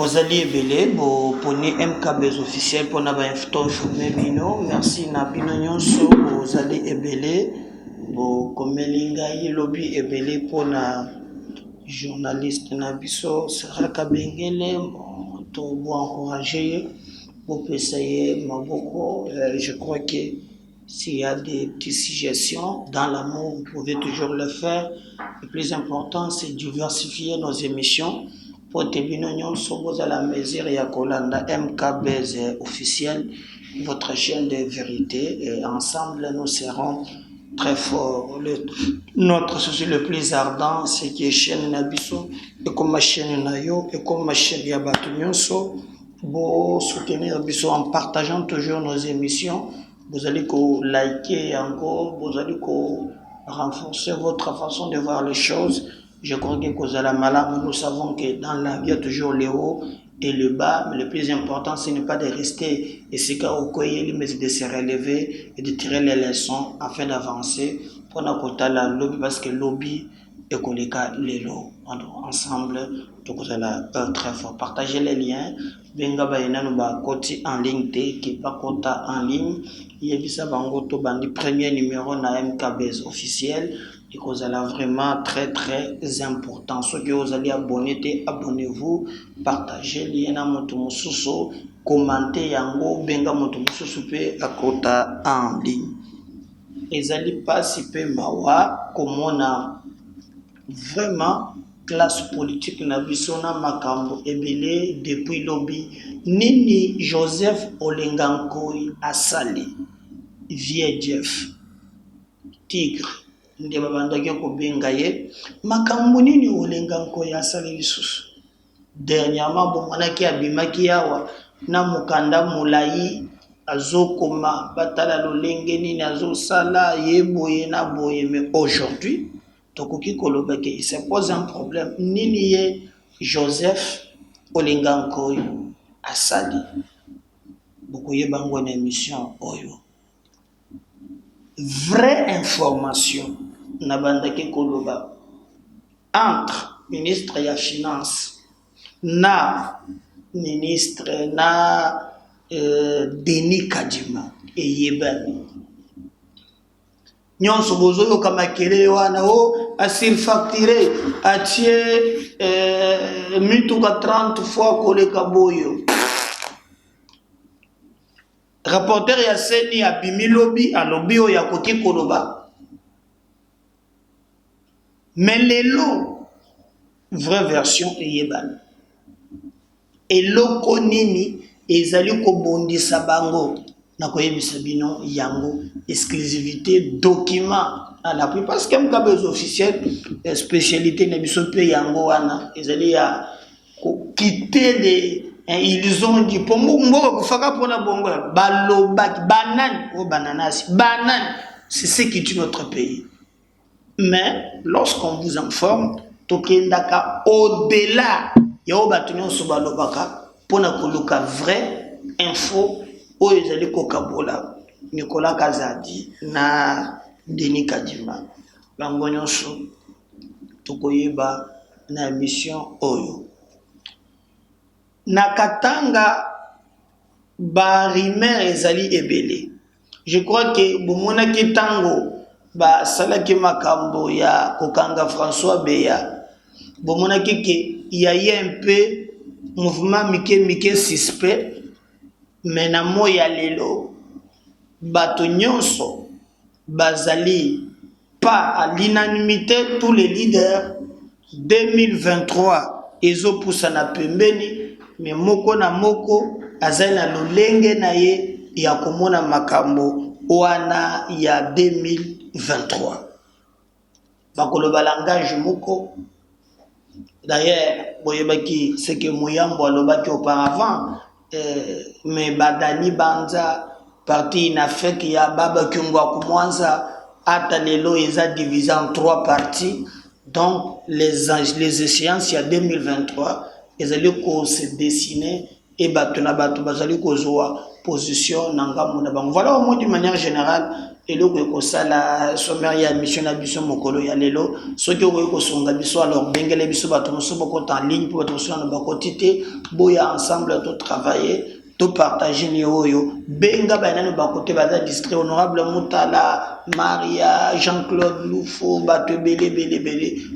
Bozali ebele bo poni MKB's officiel pour na ba informer bino. Merci na bino nyonso bozali ebele bo komelinga lobby ebele pour na journaliste na biso Saraka Bengele to bo encourager pour essayer maboko. Je crois que s'il y a des petites suggestions dans l'amour, vous pouvez toujours le faire. Le plus important, c'est diversifier nos émissions. Pour Tebinonion, sommes à la mesure et à Kolanda MKB's officiel, votre chaîne de vérité. Et ensemble, nous serons très forts. Notre souci le plus ardent, c'est que chaîne Nabiso, et comme ma chaîne Nayo, et comme ma chaîne Yabatunyoso, vous soutenir Biso en partageant toujours nos émissions. Vous allez liker encore, vous allez renforcer votre façon de voir les choses. Je crois que vous allez malade, nous savons que dans la vie, il y a toujours le haut et le bas, mais le plus important, ce n'est pas de rester et c'est mais de se relever et de tirer les leçons afin d'avancer pour notre la lobby, parce que lobby et qu'on les lots ensemble, donc vous allez très fort. Partagez les liens. Benga bayena no ba koti en ligne te qui pas kota en ligne yebisa bango to bandi premier numéro na MKB's officiel et que vous allez vraiment très important. Ceux qui vous allez abonner, abonnez-vous, partagez lien na moto mususu, commentez yango benga moto mususu pe akota en ligne. Ezali pasi pe mawa komona vraiment classe politique na biso na makambo ebele depuis lobby nini Joseph Olengankoi asali vie Jeff Tigre nde babandaki ko benga ye makambo nini Olengankoi asali lisusu dernièrement bomonaki abimaki yawa na mukanda mulai azokoma batala lolenge nini azosala yeboye na boye, mais aujourd'hui tokoki koloba ke il se pose un problème nini ye Joseph Olengankoi asali bokoye bango na émission oyo vraie information na bandaki koloba entre ministre ya finance na ministre na Denis Kadima eyebani nyonso bozoyo kama kele wana o asurfacturé atie mituka 30 fois koleka boyo rapporteur ya seni abimi lobby alobi o ya koki koloba mais lelo vraie version eyebani eloko nini ezali kobondisa bango na koyebisa bino yango exclusivité document à l'appui parce que MKB's officiel spécialité na biso pe yango wana ezali ya quitter les ils ont dit pour mbo kufaka pona bongo balobaki banane o bananasi banane c'est ce qui tue notre pays, mais lorsqu'on vous informe tokendaka au-delà ya obatunyo so balobaka pona koluka vrai info oyo ezali kokabola Nicolas Kazadi na Denis Kadima bango nyonso tokoyeba na émission oyo na Katanga ba rumeur ezali ebele. Je crois que bomona kitango ba salaki makambo ya kokanga François Beya bomona ke il y a eu un peu mouvement mike suspect, mais na moya lelo bato nyonso bazali pas à l'unanimité tous les leaders 2023 ezo poussa na pembeni, mais moko na moko azali na lolenge na ye ya komona makambo wana ya 2023 bakoloba langage moko. D'ailleurs, boyebaki c'est que Mouyambo alobaki auparavant, mais Badani Banza parti na fait qu'il y a Baba Kyungwa Kumwanza atalelo eza divisé en 3 parties. Donc les échéances il y a 2023 ils allaient se dessiner et batuna batu bazali kozoa position nanga mona bango. Voilà au moins d'une manière générale et le ko sala sommaire ya mission na biso mokolo ya lelo ce que ko songa biso alors bengele biso bato moso boko en ligne pour bato moso na bako tité boya ensemble to travailler to partager ni oyo benga ba nani bako te ba district honorable Mutala Maria Jean-Claude Loufo bato belé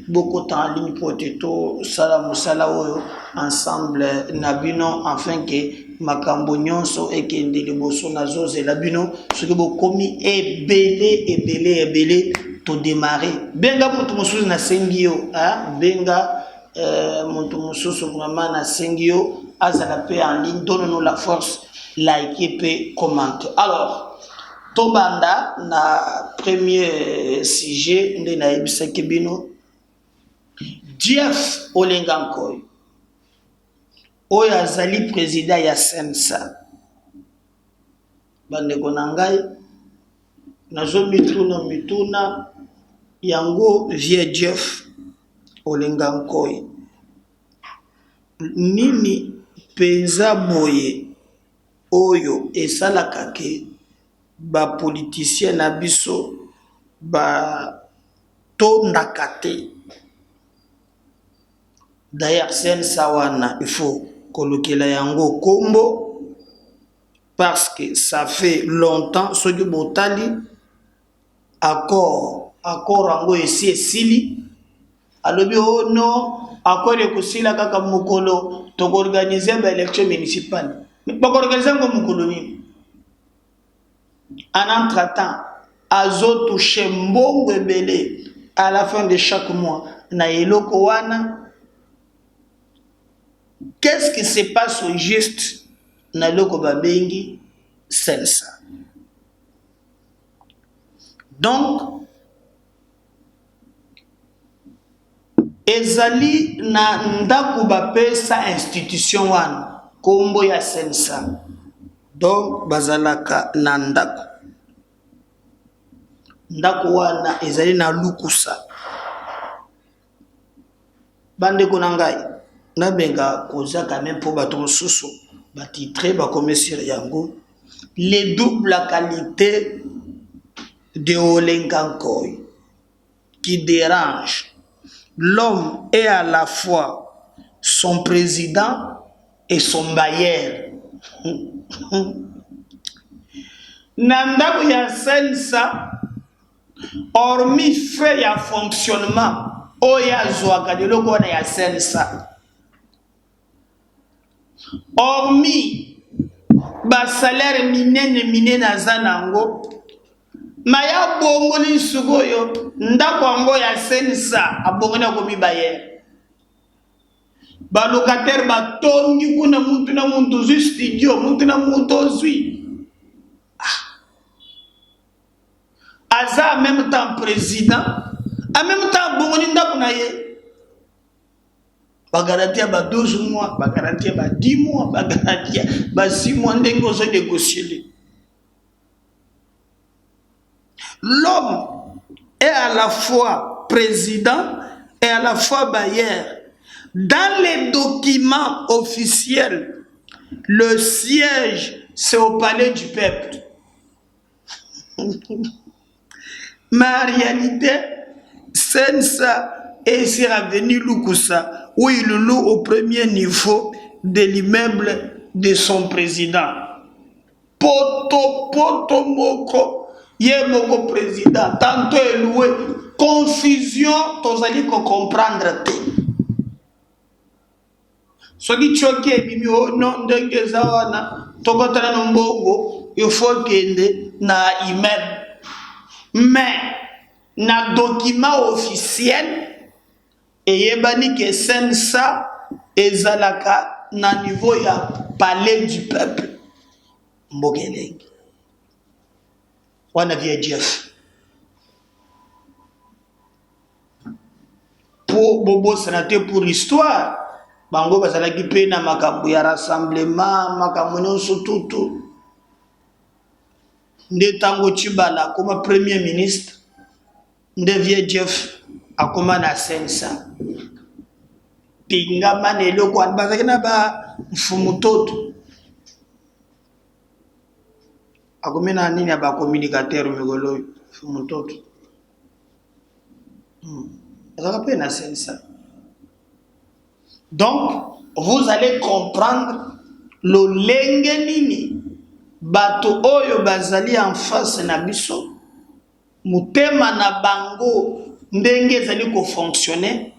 boko en ligne pour to sala musala oyo ensemble na bino afin que makambo nyonso ekende liboso na zoze la bino soki bokomi ebele to démarrer benga mutu mosusu na sengi yo benga mutu mosusu vraiment na sengi yo azala pe en ligne donne-nous la force like pe commente. Alors tobanda na premier sujet nde na yebisaki bino Jeff Olengankoy oyo azali président ya Sensa bandeko na ngai nazo mituna yango vie Jeff Olengankoy nini penza boye oyo esalaka ke ba politicien na biso ba tondaka te. D'ailleurs Sensa wana il faut kolokela yango kombo parce que ça fait longtemps ce que botali accord yango esi esili alobi oh non accord ekosila kaka mokolo to organiser ba élection municipale ba organiser ngo mokolo nini en entre-temps azo toucher mbongo ebele à la fin de chaque mois na eloko wana. Qu'est-ce qui se passe au juste na loko babengi Sensa? Donc ezali na ndaku bapesa institution wana kombo ya Sensa. Donc bazalaka na ndaku wana ezali na lukusa bandeko na ngai nabenga koza quand même pour baton soso batitré ba commissaire yango les doubles qualités de Olengankoy qui dérange. L'homme est à la fois son président et son bailleur. Nandaku ya Sensa hormis fait ya fonctionnement oya zwaka de loko na ya Sensa. Hormis ba salaire minene azanango maya bongo ni sugoyo ndako ango ya Sensa abongona ko mibaye ba locataire ba tongi kuna muntu na muntu zu studio muntu na muntu zui aza en même temps président en même temps bongo ni ndako na ye ba garantie ba 12 mois ba garantie ba 10 mois ba garantie ba 6 mois ndengo zo négocier. L'homme est à la fois président et à la fois bailleur. Dans les documents officiels, le siège c'est au palais du peuple. Mais en réalité, Sensa est ici revenu Lukusa, où il loue au premier niveau de l'immeuble de son président. Poto moko, yé moko président, tantôt est loué, confusion, tozali ko comprendre te. Soki choki ebimi o non ndenge zawana, tokotana no mbongo, il faut kende na immeuble. Mais na document officiel eyebani ke Sensa ezalaka na niveau ya palais du peuple mbokelenge wana via Jeff pour bobo sénateur pour l'histoire bango bazalaki pe na makambo ya rassemblement makambo nyonso tutu nde tango Chibala comme premier ministre nde vie Jeff akoma na Sensa pinga manelo kwa bazaki na ba mfumu toto akomena nini aba communicateur migolo mutoto ezaka pe na sensa. Donc vous allez comprendre le lenge nini bato oyo bazali en face na biso mutema na bango ndenge ezali ko fonctionner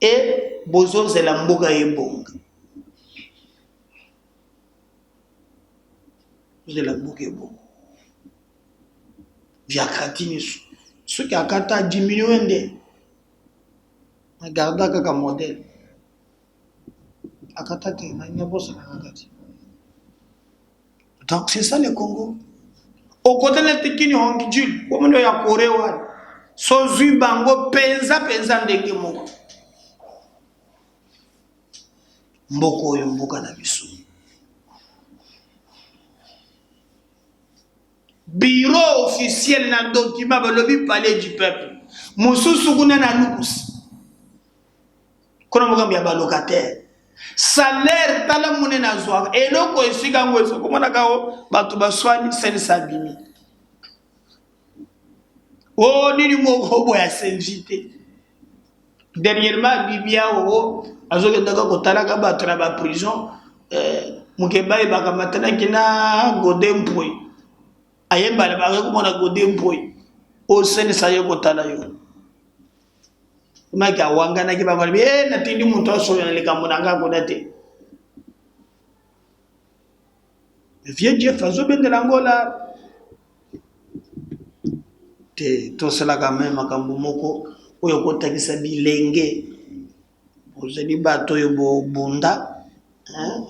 et bozozela mboka yebonga. Bozozela mboka yebonga via kratini ce qui akata diminuer nde regarda kaka modèle akata te na nyabosa na akati. Donc c'est ça le Congo. Au côté de tekini hongijul comme ndo ya korewa so zui bango penza ndenge moko mboko oyo mboka na biso. Bureau officiel na document balobi palais du peuple mususu kuna na lukusi kuna mugambi ya balocataire salaire tala mune na zwa eloko esika ngweso komona kao bato baswani sensa bimi oh nini moko boya s'inviter dernièrement bibia o azokenda ka kotala ka bato na ba prison mukebaye bakamatana kina godempoi ayemba le ba komona godempoi o sensa yo kotala yo maka wangana ki bangwa na tindi muntu asoyo na likambo nanga kodate vieux Jeff azobendela ngola te to sala quand même makambo moko oyo kotakisa bilenge ozeli bato yo bunda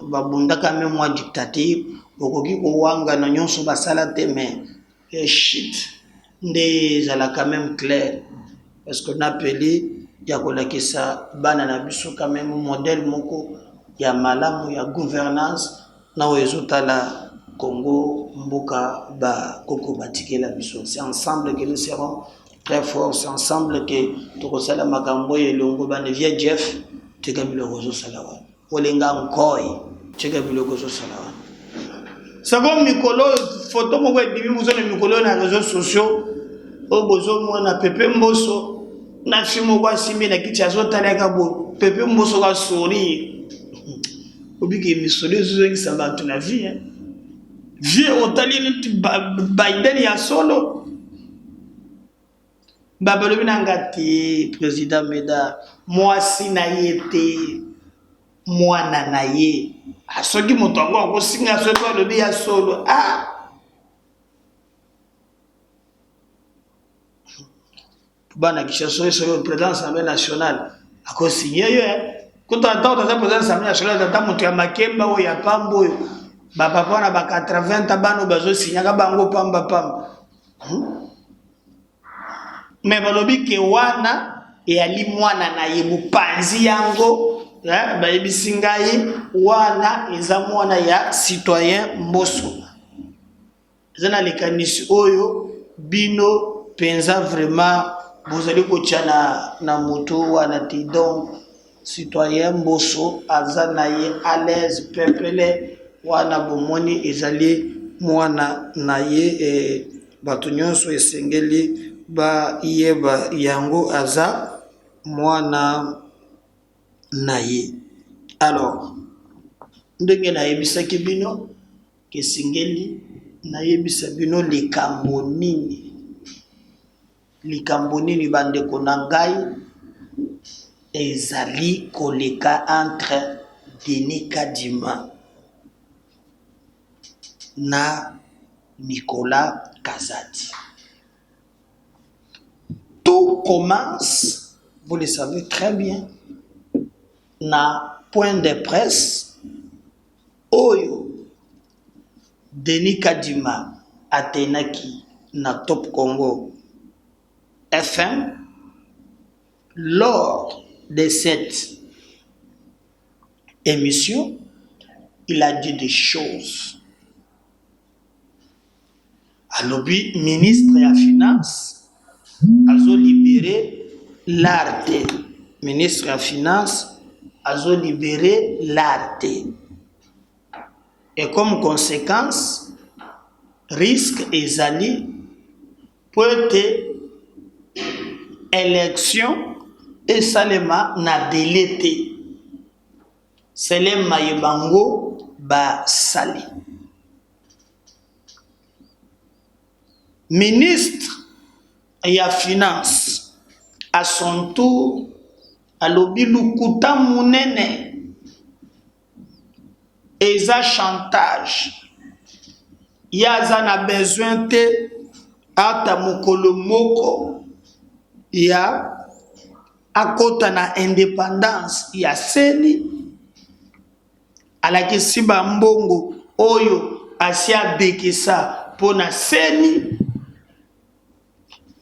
babunda quand même moi dictateur okoki ko wanga na nyonso basala te mais shit nde zala quand même clair parce qu'on appelé ya kolakisa bana na biso quand même modèle moko ya malamu ya gouvernance na ezotala Congo mboka ba koko batikela biso. C'est ensemble que nous serons très forts, c'est ensemble que tokosala makambo elongo bana vieux Jeff teka biloko zo salawa olenga nkoi teka biloko zo salawa sabo mikolo photo moko ebibi muzone mikolo na réseaux sociaux obozo mwana Pepe Mboso na fimo kwa simbi na kiti azotala kabo Pepe Mboso ka sourire obiki misolo zo ngisa bantu na vie vie otali ni Biden ya solo babalobi ngati président Meda mwasi na yete mwana na ye asoki motongo ko singa soto lobi ya solo bana kishaso eso président Assemblée nationale ako signé yo kuta tata za président Assemblée nationale tata mutu ya makemba o ya pambo yo baba pona ba 80 bano bazo signé ka bango pamba mais balobi ke wana e ali mwana na ye bupanzi yango bayebi ngai wana eza mwana ya citoyen Mboso zana lekanisi oyo bino penza vraiment vous allez kochana na moto wana ti donc citoyen Mboso azana ye à l'aise peuple wana bomoni ezali mwana na ye bato nyonso esengeli ba yeba yango aza mwana na ye. Alors ndenge na yebisaki bino kesengeli na yebisa bino likambo nini bandeko na ngai ezali koleka entre Denis Kadima na Nicolas Kazadi. Tout commence, vous le savez très bien, na point de presse oyo Denis Kadima atenaki na Top Congo FM. Lors de cette émission, il a dit des choses. Alobi ministre ya finance azo libéré l'arte. Ministre ya finance azo libéré l'arte. Et comme conséquence, risque ezali peut être élection et salema na délai selema yebango ba sali. Ministre ya finance à son tour alobi lukuta munene eza chantage yaza na besoin te ata mokolo moko ya akota na indépendance ya seni alakisi mbongo oyo asia bekisa pona seni.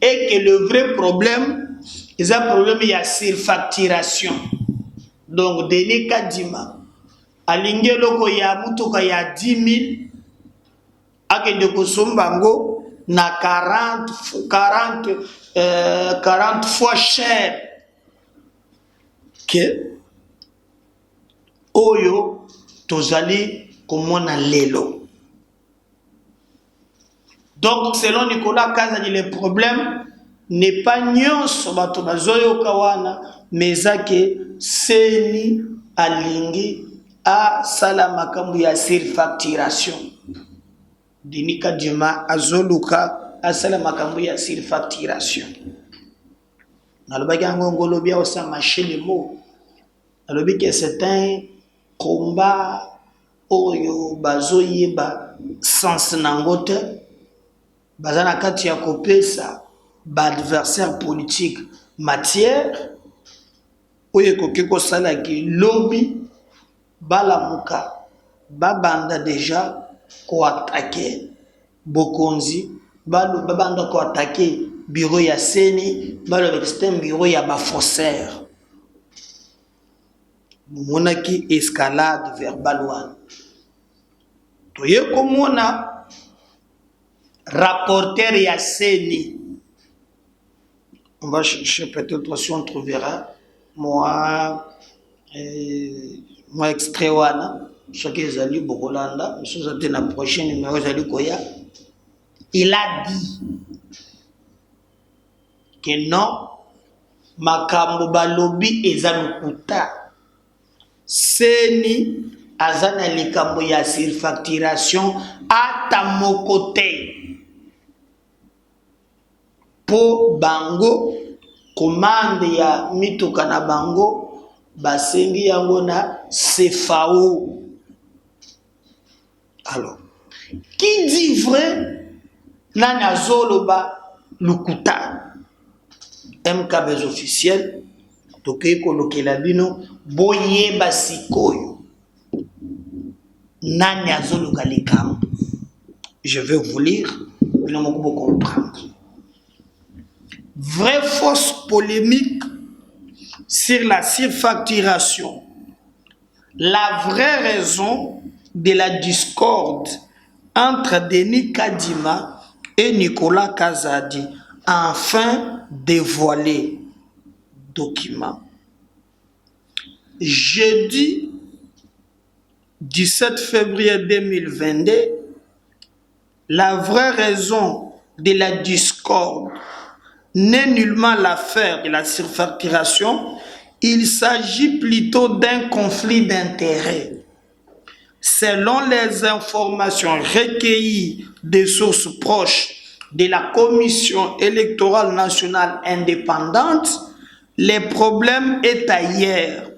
Et que le vrai problème, c'est un problème de surfacturation. Donc, Denis Kadima, alinge loko ya mutoka ya 10 000, ake de kosombango na 40 fois cher que oyo tozali komona lelo. Donc, selon Nicolas Kazadi, le problème n'est pas nyonso bato bazoyo kawana, mais que seni alingi a sala makambu ya surfacturation. Dinika Dima azoluka a sala makambu ya surfacturation. Nalobaki ngongolo bia osa marcher les mots. Nalobi que c'est un combat oyo bazoyeba sens nangote. Bazana kati ya kopesa ba adversaire politique matière oye kokeko sala ki lobby balamuka babanda déjà ko attaquer bokonzi babanda ko attaquer bureau ya seni balo système bureau ya ba faussaire monaki escalade verbale wana toye komona rapporteur ya seni. On va chercher peut-être si on trouvera moi extrait wana chaque ezali bokolanda chose na prochaine numéro ezali koya. Il a dit que non makambo balobi ezalukuta seni azana likambo ya surfacturation ata mokote po bango commande ya mituka na bango basengi yango na CFAO. Alors, qui dit vrai na nazoloba lukuta MKB officiel toke kolokela bino boyeba sikoyo nani azoluka likambo. Je vais vous lire bino moko comprendre. Vraie fausse polémique sur la surfacturation. La vraie raison de la discorde entre Denis Kadima et Nicolas Kazadi, enfin dévoilé. Document. Jeudi 17 février 2022, la vraie raison de la discorde n'est nullement l'affaire de la surfacturation, il s'agit plutôt d'un conflit d'intérêts. Selon les informations recueillies des sources proches de la Commission électorale nationale indépendante, le problème est ailleurs.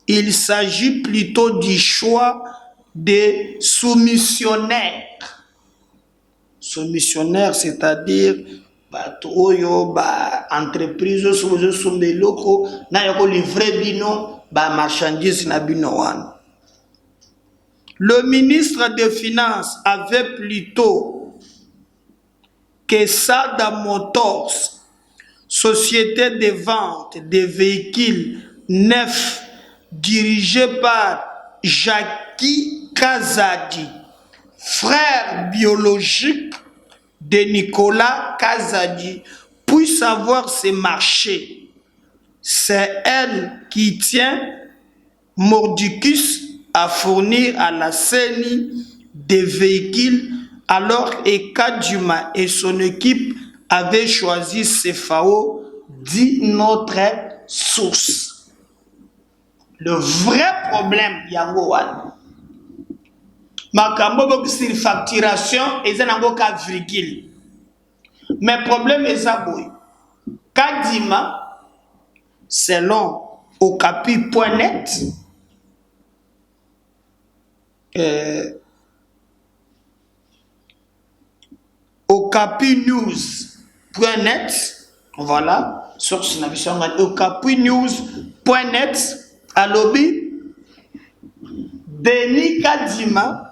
Il s'agit plutôt du choix des soumissionnaires. Soumissionnaires, c'est-à-dire oyo entreprise sozo sombe loko na yako livrer bino ba marchandise na bino wana. Le ministre des Finances avait plutôt que Sada Motors, société de vente de véhicules neufs dirigée par Jackie Kazadi, frère biologique de Nicolas Kazadi, puisse avoir ses marchés. C'est elle qui tient Mordicus à fournir à la CENI des véhicules Alors Ekadjuma et son équipe avaient choisi CFAO, dit notre source. Le vrai problème, yango wana. Makambo bok sur facturation, et nango ka virgule. Mais problème est aboy. Kadima, selon okapi.net, okapinews.net, voilà, source navigation okapinews.net, à lobby, Denis Kadima,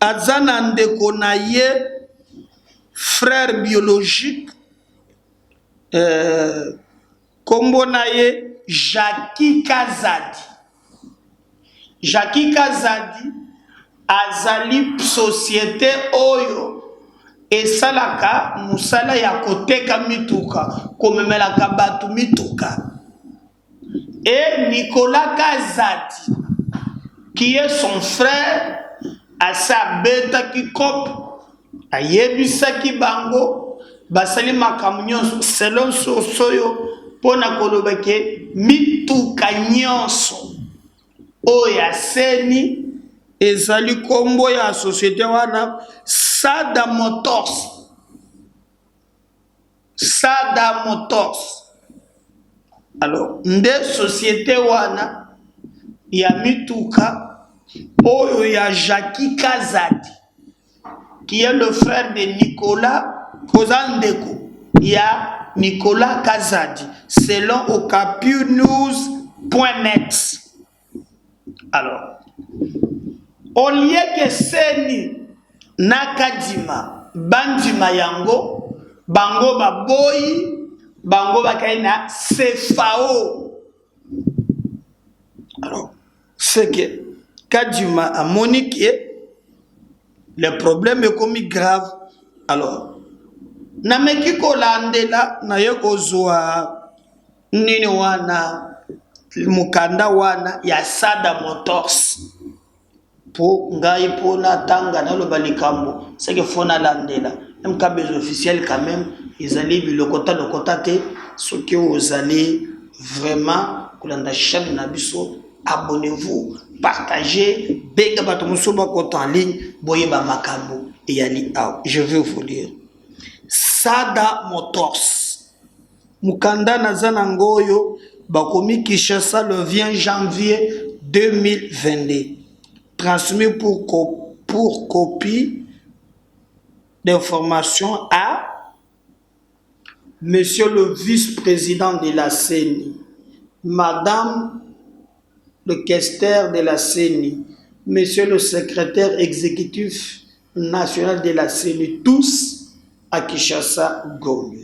Azana Ndekonaye, frère biologique, Kombonaye, Jackie Kazadi. Jackie Kazadi, Azali société Oyo. Et salaka musala ya koteka mituka komemelaka batu mituka. Et Nicolas Kazadi, qui est son frère, a sa beta qui cop, a yebisa ki bango, basali makamunyon selon soyo, pona kolobeke mituka nyonso. Oya seni, ezali kombo ya société wana, Sada Motors. Sada Motors. Alors, nde société wana ya mituka oyo ya Jackie Kazadi, qui est le frère de Nicolas Kozandeko, ya Nicolas Kazadi, selon okapinews.net. Alors, au lieu que Seni Nakadima, Bandima Yango, Bango Baboyi, Bango Bakaina, CFAO. Alors, c'est que Kadima a moniqué, le problème est comme grave. Alors, Nameki Kolandela, Nayoko Zoa, Nini Wana, Mukanda Wana, ya Sada Motors. Po ngai po na tanga na lobalikambo c'est que fona landela même cas officiel quand même ils allaient lokota te ce que vous allez vraiment kolanda chaîne na biso, abonnez-vous, partagez, benga bato musoba ko en ligne boyeba makambo et yani aw. Je vais vous lire Sada Motors mukanda na zanangoyo bakomi Kinshasa le 20 janvier 2022. Transmis pour copie d'information à Monsieur le vice-président de la CENI, Madame le questeur de la CENI, Monsieur le secrétaire exécutif national de la CENI, tous à Kinshasa, Gombe.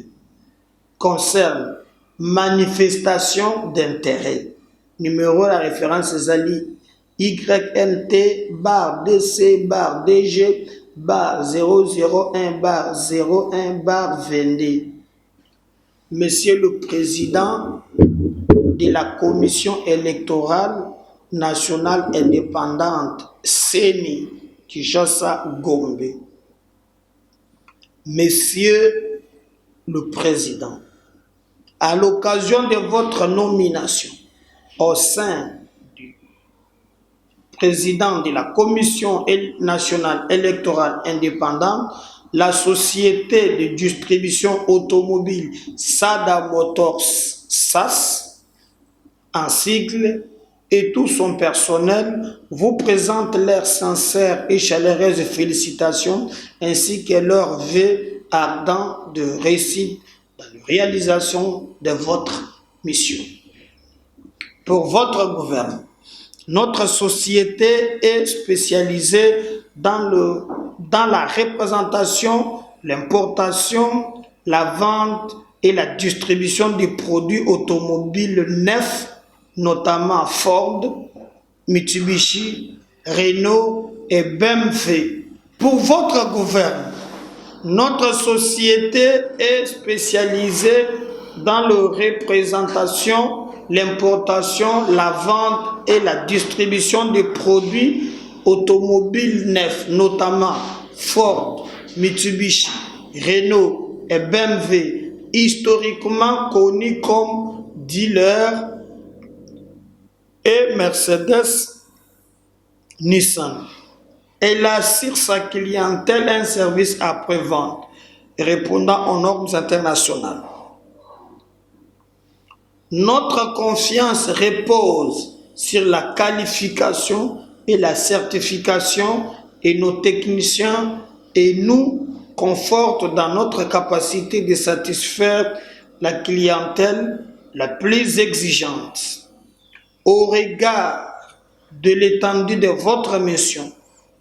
Concerne manifestation d'intérêt. Numéro la référence Zali YNT bar DC bar DG bar 001 bar 01 bar 22. Monsieur le Président de la Commission électorale nationale indépendante, CENI, Kinshasa, Gombe. Monsieur le Président, à l'occasion de votre nomination au sein du Président de la Commission nationale électorale indépendante, la société de distribution automobile Sada Motors SAS, en sigle, et tout son personnel vous présentent leurs sincères et chaleureuses félicitations ainsi que leurs vœux ardents de réussite dans la réalisation de votre mission. Pour votre gouvernement, notre société est spécialisée dans la représentation, l'importation, la vente et la distribution des produits automobiles neufs, notamment Ford, Mitsubishi, Renault et BMW. Pour votre gouvernement, notre société est spécialisée dans la représentation, l'importation, la vente et la distribution des produits automobiles neufs, notamment Ford, Mitsubishi, Renault et BMW, historiquement connus comme dealers, et Mercedes, Nissan. Elle assure sa clientèle un service après-vente répondant aux normes internationales. Notre confiance repose sur la qualification et la certification et nos techniciens et nous confortent dans notre capacité de satisfaire la clientèle la plus exigeante. Au regard de l'étendue de votre mission,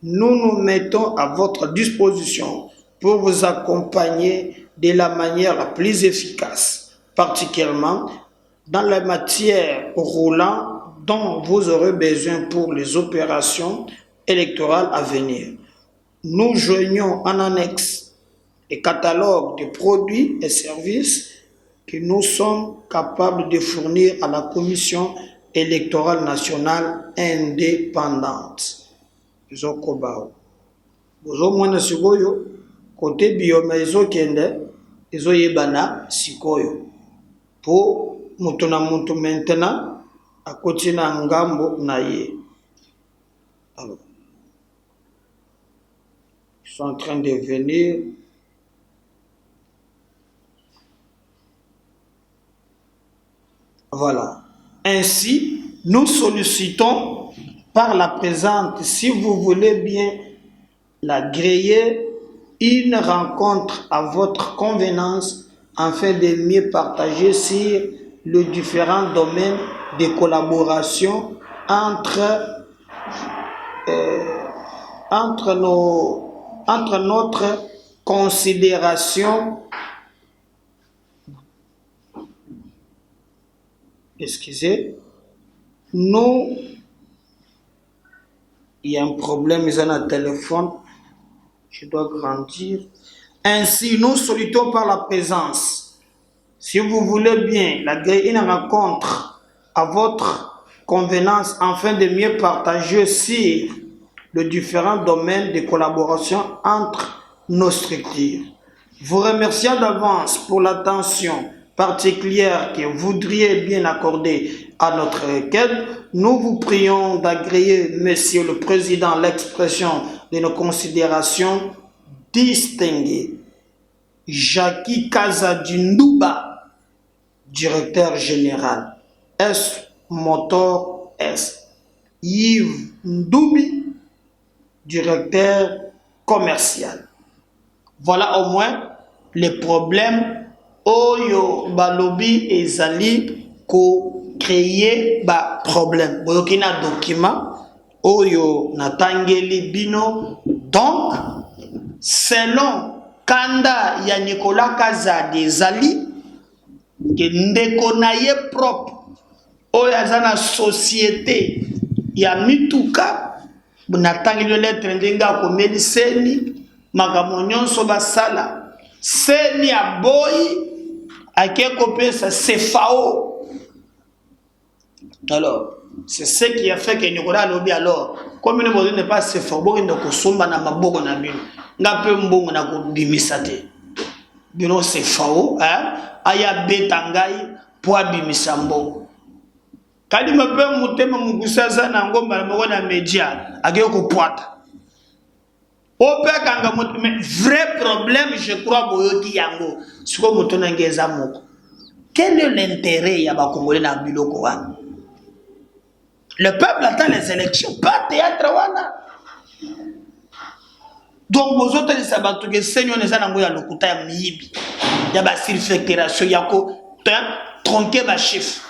nous nous mettons à votre disposition pour vous accompagner de la manière la plus efficace, particulièrement dans la matière roulant dont vous aurez besoin pour les opérations électorales à venir. Nous joignons en annexe les catalogues de produits et services que nous sommes capables de fournir à la Commission électorale nationale indépendante. Zokobao. Bozo mwana sikoyo côté bioma ezokende ezoyebana sikoyo. Po mutu na mutu maintenant akoti na ngambo na ye. Alors, ils sont en train de venir. Voilà. Ainsi, nous sollicitons par la présente, si vous voulez bien l'agréer, une rencontre à votre convenance afin de mieux partager sur les différents domaines de collaboration entre notre considération. Excusez, nous, il y a un problème, ils ont un téléphone, je dois grandir. Ainsi, nous sollicitons par la présence, si vous voulez bien, l'agréer une rencontre à votre convenance afin de mieux partager sur les différents domaines de collaboration entre nos structures. Vous remerciant d'avance pour l'attention particulière que vous voudriez bien accorder à notre requête, nous vous prions d'agréer, Monsieur le Président, l'expression de nos considérations distinguées. Jackie Kazadindouba, directeur général, S Motor S. Yves Ndoubi, directeur commercial. Voilà au moins les problèmes. Oyo balobi ezali ko créer ba problème. Boyoki na document oyo natangeli bino. Donc selon kanda ya Nicolas Kazadi ezali ke ndeko na ye propre oyo azana société ya mituka natangeli lettre ndenga komeli seni makambo nyonso basala seni ya boy akekopesa CFAO. Alors, c'est ce qui a fait que Nicolas Lobi alors, comme il ne pas CFAO, il ne kosomba na maboko na bino. Nga pe mbongo na kobimisa te. Bino CFAO, aya beta ngai po abimisa mbongo. Kadi mape mutema mukusaza na ngomba na moko na media, akeko poata. Mais vrai problème, je crois, boyoki yango. Siko mutona ngeza moko. Quel est l'intérêt ya ba Congolais na biloko wana? Le peuple attend les élections, pas théâtre wana. Donc bozoto les sabatu ke senyo neza nango ya lokuta ya miyibi. Ya ba surfacturation yako tronquer ba chiffre.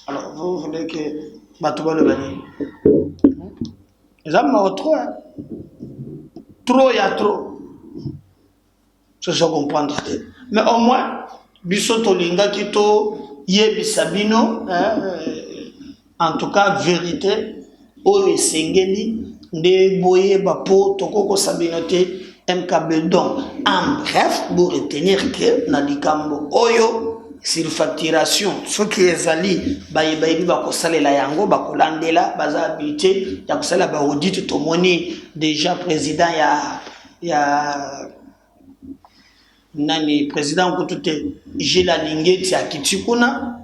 Alors vous voulez que batuba le bani. Les hommes ont trop. Trop, il y a trop. Je sais comprendre. Mais au moins, Bissoto Linga Kito, Yebi Sabino, en tout cas, vérité, Oye Sengeli, Nde Boye Bapo, Tokoko Sabinote, MKB. Donc, en bref, pour retenir que, Nadikambo Oyo, surfacturation, ce qui est allé, Baïbaïbi Bakosale la Yango, Bakolandela, Baza habilité, Yakusala Baudit, Tomoni, déjà président, ya nani président Kutute Gila Lingeti akiti kuna.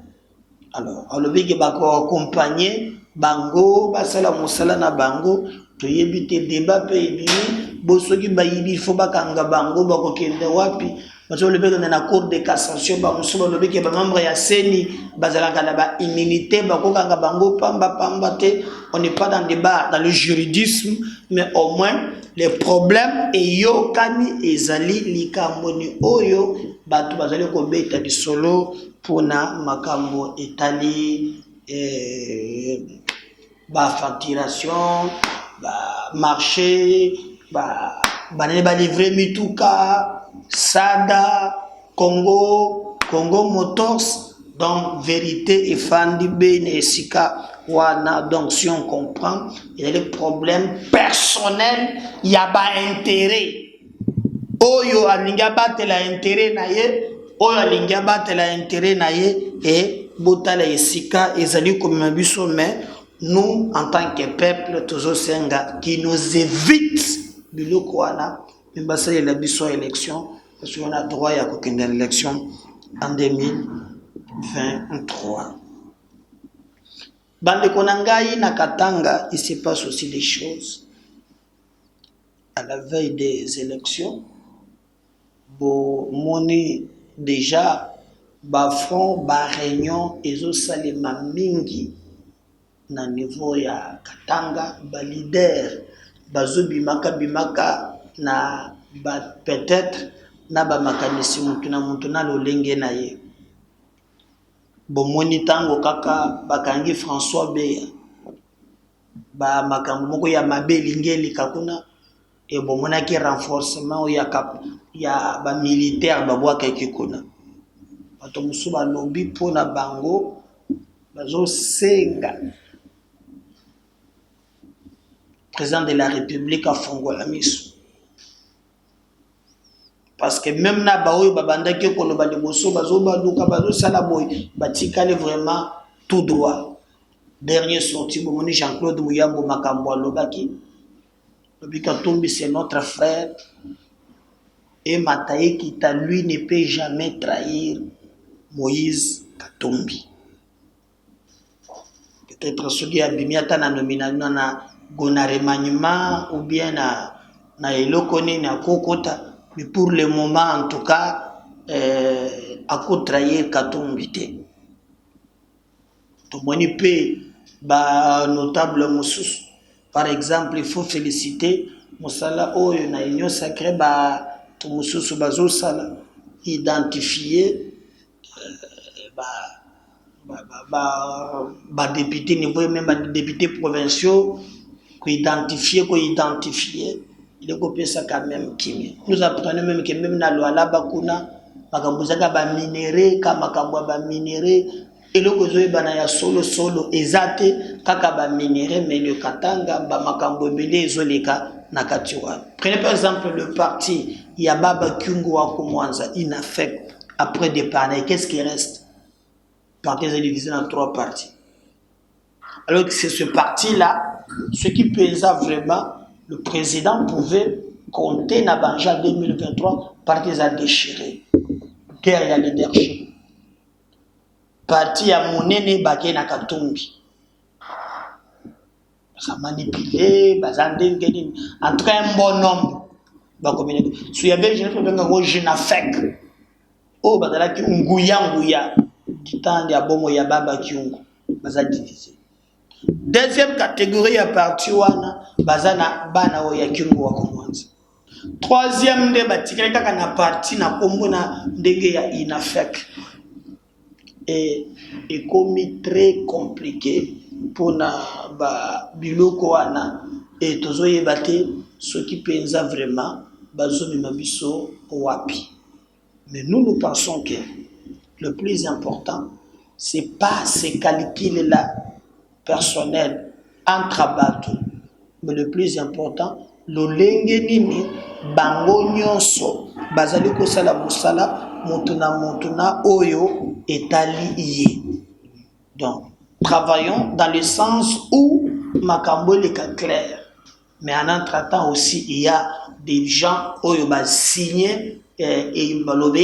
Alors alobiki bako accompagner bango basala musala na bango toyebi te débat pe ebimi bosoki bayibi fo bakanga bango bakokende wapi bato lobeki na cour de cassation ba musuba lobeki ba membre ya seni bazalaka na ba immunité bakokanga bango pamba te. On n'est pas dans débat dans le juridisme, mais au moins les problèmes et yo kani ezali likamboni oyo batu bazali ko beta di solo pona makambo etali ba facturation ba marché ba livrer mituka Sada Congo Motors. Donc vérité et fandi bene sika wana. Donc si on comprend, il y a des problèmes personnels, il y a pas intérêt. Oyo alinga batela intérêt na ye, oyo alinga batela intérêt na ye et botala esika ezali comme biso. Mais nous en tant que peuple toujours senga qui nous évite biloko wana mbasa la biso élection parce qu'on a droit à aucune élection en 2023. Bande konangai na Katanga, il se passe aussi des choses. À la veille des élections, bon moni déjà ba front ba réunion ezo salema mingi na niveau ya Katanga ba leader bazo bimaka na ba peut-être na ba makanisi mutu na lolenge na ye. Bomoni tango kaka bakangi François Beya ba makambo moko ya mabe lingeli kakuna e bomona ki renforcement ya ba militaire babwaka kikuna bato musuba lobby pona bango bazo senga président de la République a fongola miso. Parce que même na baoyo babanda ke kono ba liboso bazo baluka bazo sala boy batikale vraiment tout droit. Dernier sorti bomoni Jean-Claude Muyambo makambo alobaki Katumbi c'est notre frère et Mataye Kita lui ne peut jamais trahir Moïse Katumbi. Peut-être celui a bimiata na nomination na gona remaniement ou bien na elokone na kokota. Mais pour le moment, en tout cas, à quoi trahir Katumbi te. Tout le monde peut, notable Moussous. Par exemple, il faut féliciter Moussala Oyo na union sacrée, tout Moussous Bazo Sala, identifié, député, niveau même député provinciaux, identifié. Il est copié ça quand même qui nous apprenons même que même na loala bakuna makambuzaka ba minéré kama makambwa ba minéré et le kozoe bana ya solo ezate kaka ba minéré mais le Katanga ba makambo belé ezoleka na katiwa. Prenez par exemple le parti Yababa Kyungu wa Kumwanza inafect après départ qu'est-ce qui reste? Parti est divisé en 3 parties. Alors que c'est ce parti là ce qui pesa vraiment. Le président pouvait compter na banja 2023 parti à déchirer. Guerre ya leadership. Parti ya monene bake na Katumbi. Ça manipulé, en tout cas un bon nombre. Si y avait jeune affect. Oh badala ki nguya du temps ya bomo ya baba kiungu. Baza divisé. Deuxième catégorie à partir wana bazana bana o ya Kyungu wa Kumwanza. Troisième de batikele kaka na parti na kombo na ndenge ya inafek. Et comme très compliqué pour na ba biloko wana et tozoye bate ce qui pensa vraiment bazo biso wapi. Mais nous pensons que le plus important c'est pas ces calculs là personnel entre abato, mais le plus important lolenge nini bango nyonso bazali kosala musala motuna oyo etali iye. Donc travaillons dans le sens où makambo le clair, mais en entretemps aussi il y a des gens oyo ba signé et balobe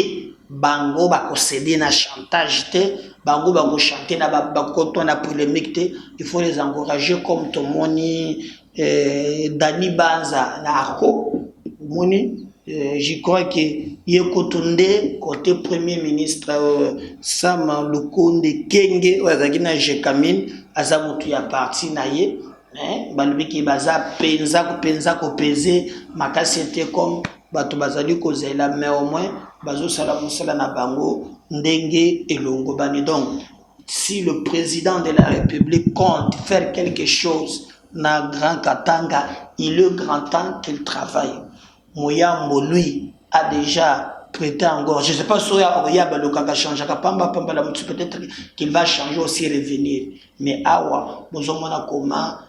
bango ba céder na chantage te, bango ba chanter na ba koto na polémique te. Il faut les encourager comme Tomoni Dani Banza na ako moni. Je crois que Yekotunde, côté Premier ministre Sam Lukonde Kenge, Wazagina Jekamine, Azamutu ya parti na ye, Balubiki Baza, Penza ko pese, Makasi était comme Bato Bazali Kozela, mais au moins, Bazo Salamusala na Bango, Ndenge et Longo Bani. Donc, si le président de la République compte faire quelque chose, na Grand Katanga, il est grand temps qu'il travaille. Mouyambo, lui, a déjà prêté encore. Je ne sais pas si Oya change, peut-être qu'il va changer aussi revenir. Mais Awa, Bozomona Koma,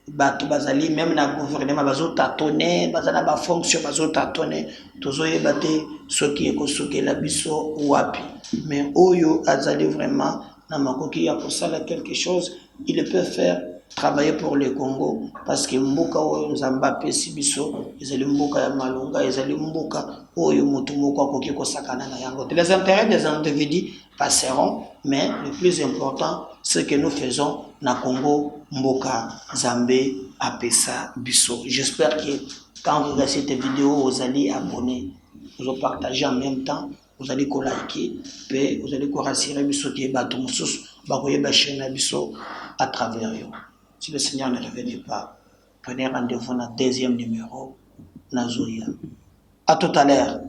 Bato Bazali, même dans le gouvernement, Bazo Tatone, Bazana ba fonction, Bazo Tatone, Tozoye Bate, Soki Ekosoke Labiso, Wapi. Mais Oyo Azali vraiment, Namakoki a pour ça quelque chose, il peut faire. Travailler pour le Congo parce que mboka oyo nzamba pesi biso ezali mboka ya malonga ezali mboka oyo mutu moko akoki kosakana na yango. Les intérêts des individus passeront, mais le plus important c'est que nous faisons na Congo mboka Zambé apesa biso. J'espère que quand vous regardez cette vidéo vous allez abonner, vous partagez en même temps, vous allez liker, puis vous allez rassurer biso que bato mususu bakoyeba chaîne biso à travers yo. Si le Seigneur ne revenait pas, prenez rendez-vous dans le deuxième numéro, Nazoya. À tout à l'heure.